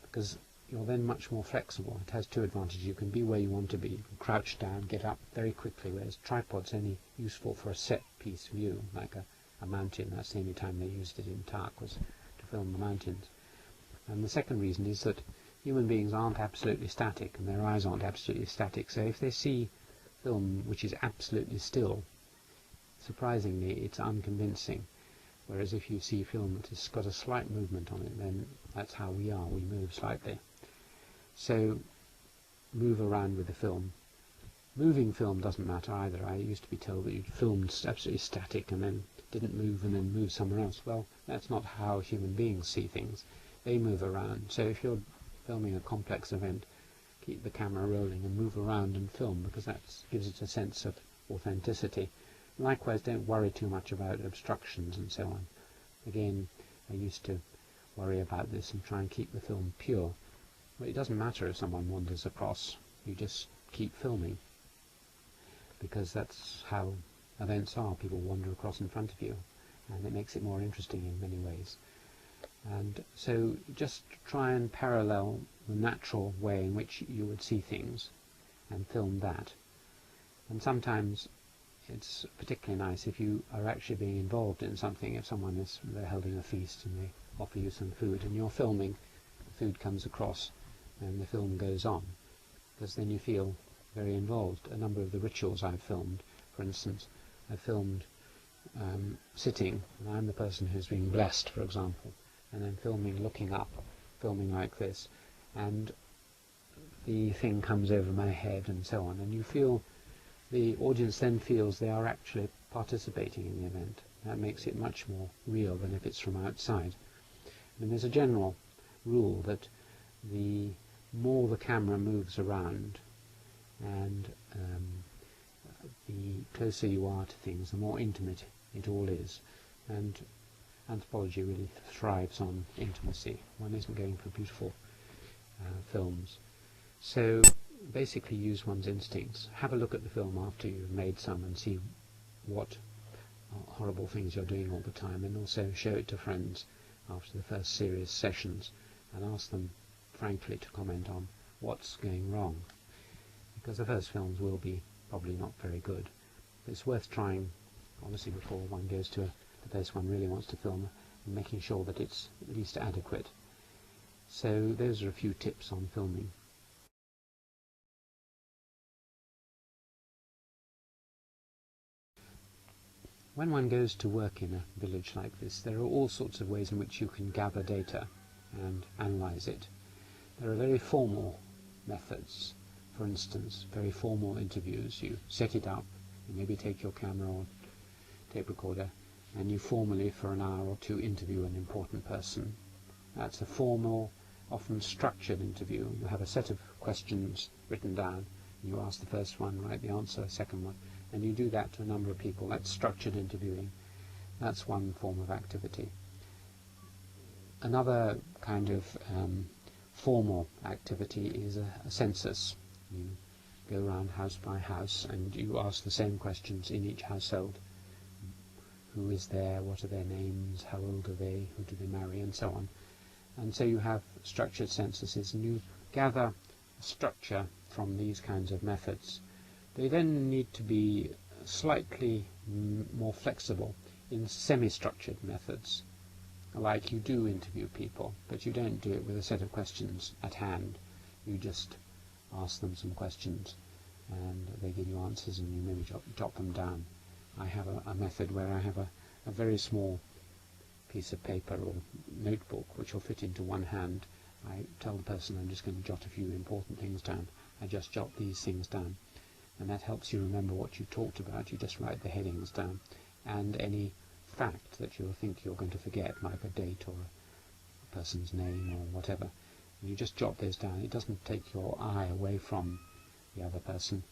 because you're then much more flexible. It has two advantages. You can be where you want to be. You can crouch down, get up very quickly, whereas tripod's only useful for a set piece view, like a mountain. That's the only time they used it in Tark, was to film the mountains. And the second reason is that human beings aren't absolutely static, and their eyes aren't absolutely static. So if they see film which is absolutely still, surprisingly it's unconvincing. Whereas if you see film that has got a slight movement on it, then that's how we are. We move slightly. So move around with the film. Moving film doesn't matter either. I used to be told that you filmed absolutely static and then didn't move and then moved somewhere else. Well, that's not how human beings see things. They move around. So if you're filming a complex event, keep the camera rolling and move around and film, because that gives it a sense of authenticity. Likewise, don't worry too much about obstructions and so on. Again, I used to worry about this and try and keep the film pure. But it doesn't matter if someone wanders across. You just keep filming, because that's how events are. People wander across in front of you, and it makes it more interesting in many ways. And so just try and parallel the natural way in which you would see things and film that. And sometimes it's particularly nice if you are actually being involved in something. If they're holding a feast and they offer you some food and you're filming, the food comes across and the film goes on, because then you feel very involved. A number of the rituals I've filmed, for instance, I filmed sitting, and I'm the person who's being blessed, for example, and then filming looking up, filming like this, and the thing comes over my head and so on, and you feel, the audience then feels they are actually participating in the event. That makes it much more real than if it's from outside. I mean, there's a general rule that the more the camera moves around and the closer you are to things, the more intimate it all is. And anthropology really thrives on intimacy. One isn't going for beautiful films. So basically use one's instincts. Have a look at the film after you've made some and see what horrible things you're doing all the time, and also show it to friends after the first serious sessions and ask them frankly to comment on what's going wrong, because the first films will be probably not very good. It's worth trying, obviously, before one goes to the place one really wants to film, and making sure that it's at least adequate. So those are a few tips on filming. When one goes to work in a village like this, there are all sorts of ways in which you can gather data and analyze it. There are very formal methods. For instance, very formal interviews. You set it up, you maybe take your camera or tape recorder, and you formally, for an hour or two, interview an important person. That's a formal, often structured interview. You have a set of questions written down. You ask the first one, write the answer, second one, and you do that to a number of people. That's structured interviewing. That's one form of activity. Another kind of formal activity is a census. You go around house by house and you ask the same questions in each household. Who is there, what are their names, how old are they, who do they marry, and so on. And so you have structured censuses, and you gather a structure from these kinds of methods. They then need to be slightly more flexible in semi-structured methods. Like, you do interview people, but you don't do it with a set of questions at hand. You just ask them some questions and they give you answers, and you maybe jot them down. I have a method where I have a very small piece of paper or notebook which will fit into one hand. I tell the person I'm just going to jot a few important things down. I just jot these things down, and that helps you remember what you talked about. You just write the headings down, and any fact that you think you're going to forget, like a date or a person's name or whatever, you just jot those down. It doesn't take your eye away from the other person,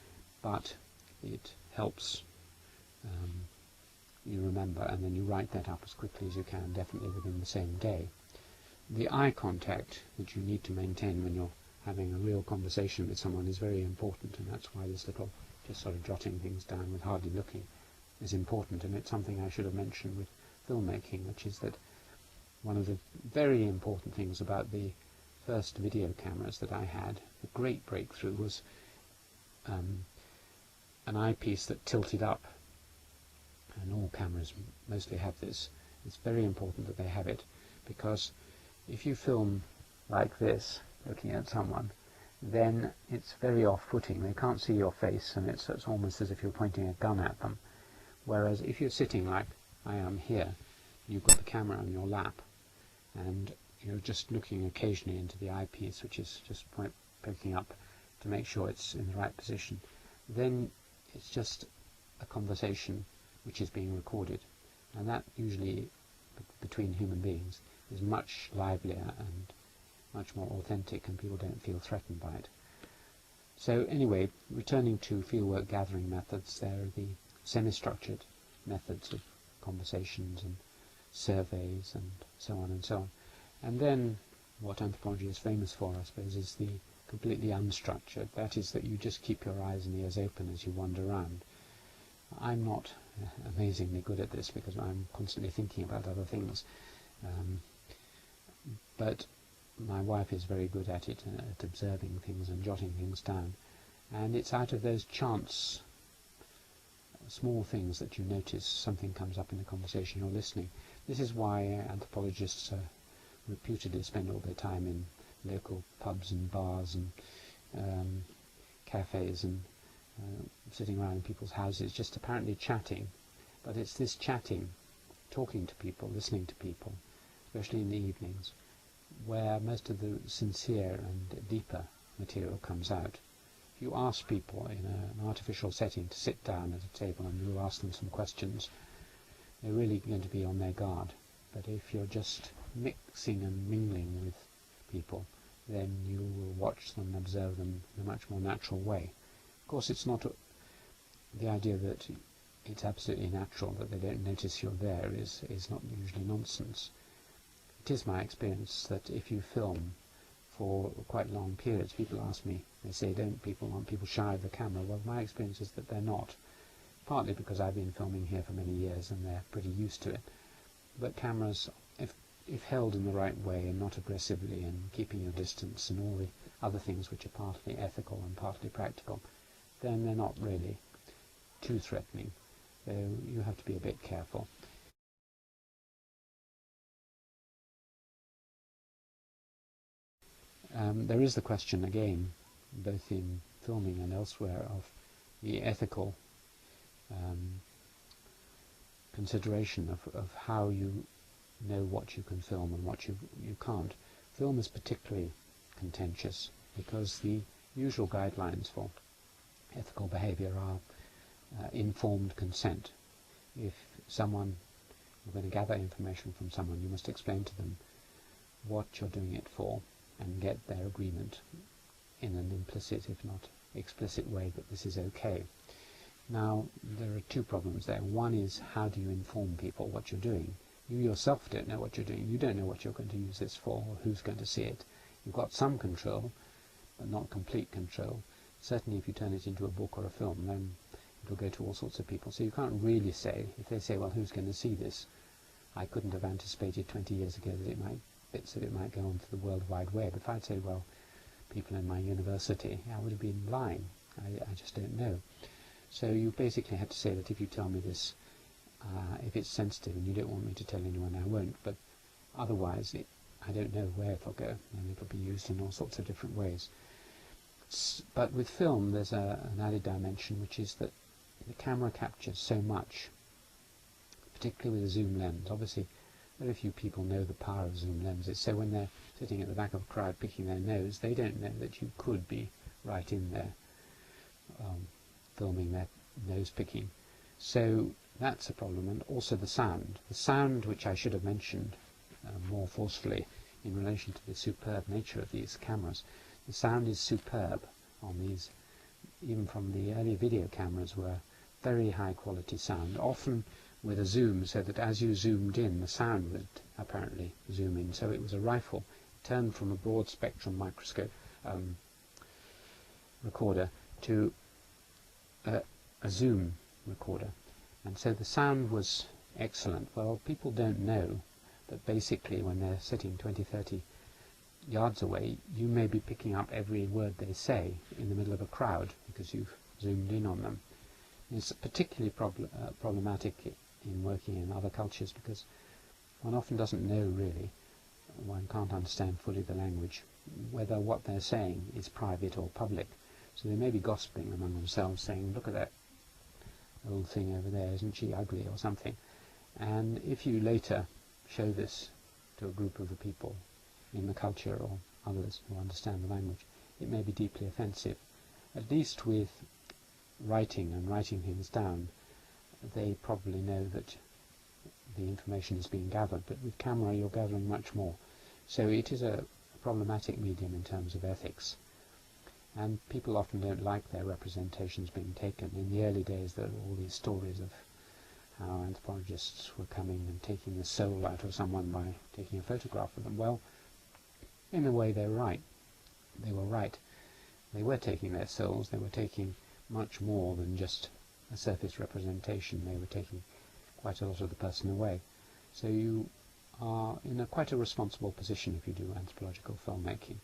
but it helps you remember, and then you write that up as quickly as you can, definitely within the same day. The eye contact that you need to maintain when you're having a real conversation with someone is very important, and that's why this little just sort of jotting things down with hardly looking is important. And it's something I should have mentioned with filmmaking, which is that one of the very important things about the first video cameras that I had, the great breakthrough, was an eyepiece that tilted up, and all cameras mostly have this. It's very important that they have it, because if you film like this, looking at someone, then it's very off-putting. They can't see your face, and it's almost as if you're pointing a gun at them. Whereas if you're sitting like I am here, you've got the camera on your lap, and you're just looking occasionally into the eyepiece, which is just poking up to make sure it's in the right position, then it's just a conversation which is being recorded, and that usually between human beings is much livelier and much more authentic, and people don't feel threatened by it. So anyway, returning to fieldwork gathering methods, there are the semi-structured methods of conversations and surveys and so on and so on. And then what anthropology is famous for, I suppose, is the completely unstructured. That is, that you just keep your eyes and ears open as you wander around. I'm not amazingly good at this because I'm constantly thinking about other things, but my wife is very good at it, at observing things and jotting things down, and it's out of those chance small things that you notice something comes up in a conversation you're listening. This is why anthropologists reputedly spend all their time in local pubs and bars and cafes and sitting around in people's houses, just apparently chatting. But it's this chatting, talking to people, listening to people, especially in the evenings, where most of the sincere and deeper material comes out. If you ask people in an artificial setting to sit down at a table and you ask them some questions, they're really going to be on their guard. But if you're just mixing and mingling with people, then you will watch them, observe them in a much more natural way. Of course, it's not the idea that it's absolutely natural that they don't notice you're there is not usually nonsense. It is my experience that if you film for quite long periods, people ask me, they say, aren't people shy of the camera? Well, my experience is that they're not, partly because I've been filming here for many years and they're pretty used to it. But cameras, if held in the right way and not aggressively and keeping your distance and all the other things which are partly ethical and partly practical, then they're not really too threatening. You have to be a bit careful. There is the question again, both in filming and elsewhere, of the ethical consideration of how you know what you can film and what you can't. Film is particularly contentious because the usual guidelines for ethical behaviour are informed consent. If someone, you're going to gather information from someone, you must explain to them what you're doing it for and get their agreement in an implicit, if not explicit way, that this is okay. Now, there are two problems there. One is, how do you inform people what you're doing? You yourself don't know what you're doing. You don't know what you're going to use this for, or who's going to see it. You've got some control, but not complete control. Certainly if you turn it into a book or a film, then it'll go to all sorts of people. So you can't really say, if they say, well, who's going to see this? I couldn't have anticipated 20 years ago that it might go on to the World Wide Web. If I'd said, well, people in my university, I would have been lying. I just don't know. So you basically have to say that if you tell me this, if it's sensitive and you don't want me to tell anyone, I won't. But otherwise, I don't know where it'll go, and it'll be used in all sorts of different ways. But with film, there's an added dimension, which is that the camera captures so much, particularly with a zoom lens. Obviously, very few people know the power of zoom lenses, so when they're sitting at the back of a crowd picking their nose, they don't know that you could be right in there filming their nose picking. So that's a problem. And also the sound, which I should have mentioned more forcefully in relation to the superb nature of these cameras. The sound is superb on these, even from the early video cameras, were very high quality sound, often with a zoom, so that as you zoomed in, the sound would apparently zoom in. So it was a rifle turned from a broad spectrum microscope recorder to a zoom recorder, and so the sound was excellent. Well, people don't know that basically when they're sitting 20-30 yards away, you may be picking up every word they say in the middle of a crowd because you've zoomed in on them. It's particularly problematic in working in other cultures because one often doesn't know really, one can't understand fully the language, whether what they're saying is private or public. So they may be gossiping among themselves, saying, look at that old thing over there, isn't she ugly, or something. And if you later show this to a group of the people in the culture or others who understand the language, it may be deeply offensive. At least with writing and writing things down, they probably know that the information is being gathered, but with camera you're gathering much more. So it is a problematic medium in terms of ethics. And people often don't like their representations being taken. In the early days there were all these stories of how anthropologists were coming and taking the soul out of someone by taking a photograph of them. Well, in a way they're right. They were right. They were taking their souls. They were taking much more than just a surface representation. They were taking quite a lot of the person away. So you are in quite a responsible position if you do anthropological filmmaking.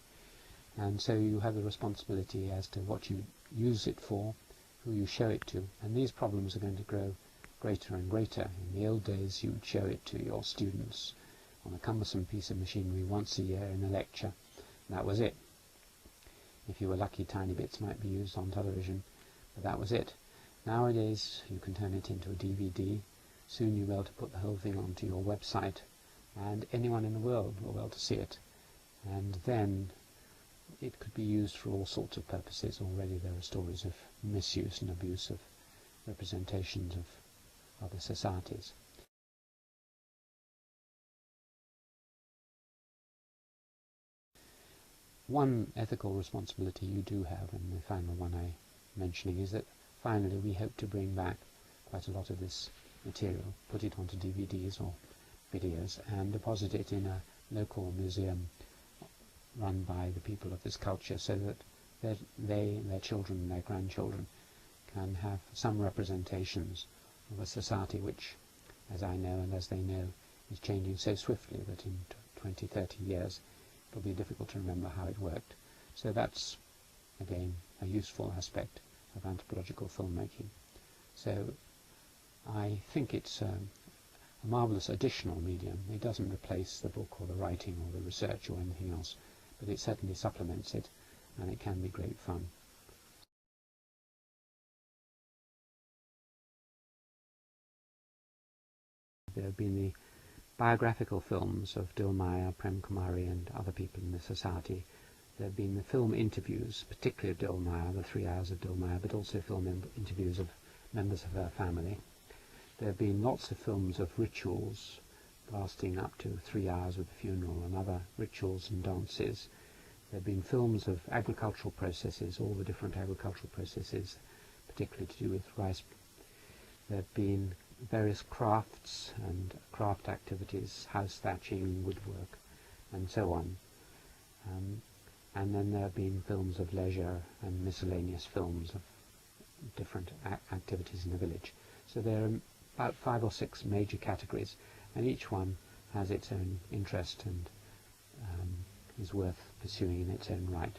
And so you have the responsibility as to what you use it for, who you show it to, and these problems are going to grow greater and greater. In the old days you would show it to your students on a cumbersome piece of machinery once a year in a lecture. That was it. If you were lucky, tiny bits might be used on television, but that was it. Nowadays you can turn it into a DVD. Soon you'll be able to put the whole thing onto your website, and anyone in the world will be able to see it. And then it could be used for all sorts of purposes. Already there are stories of misuse and abuse of representations of other societies. One ethical responsibility you do have, and the final one I'm mentioning, is that finally we hope to bring back quite a lot of this material, put it onto DVDs or videos, and deposit it in a local museum run by the people of this culture, so that their children and their grandchildren can have some representations of a society which, as I know and as they know, is changing so swiftly that in 20-30 years it will be difficult to remember how it worked. So that's, again, a useful aspect of anthropological filmmaking. So I think it's a marvellous additional medium. It doesn't replace the book or the writing or the research or anything else, but it certainly supplements it, and it can be great fun. There have been the biographical films of Dilmaya, Prem Kumari and other people in the society. There have been the film interviews, particularly of Dilmaya, the 3 hours of Dilmaya, but also film interviews of members of her family. There have been lots of films of rituals lasting up to 3 hours with the funeral and other rituals and dances. There have been films of agricultural processes, all the different agricultural processes, particularly to do with rice. There have been various crafts and craft activities, house thatching, woodwork, and so on. And then there have been films of leisure and miscellaneous films of different activities in the village. So there are about 5 or 6 major categories, and each one has its own interest and is worth pursuing in its own right.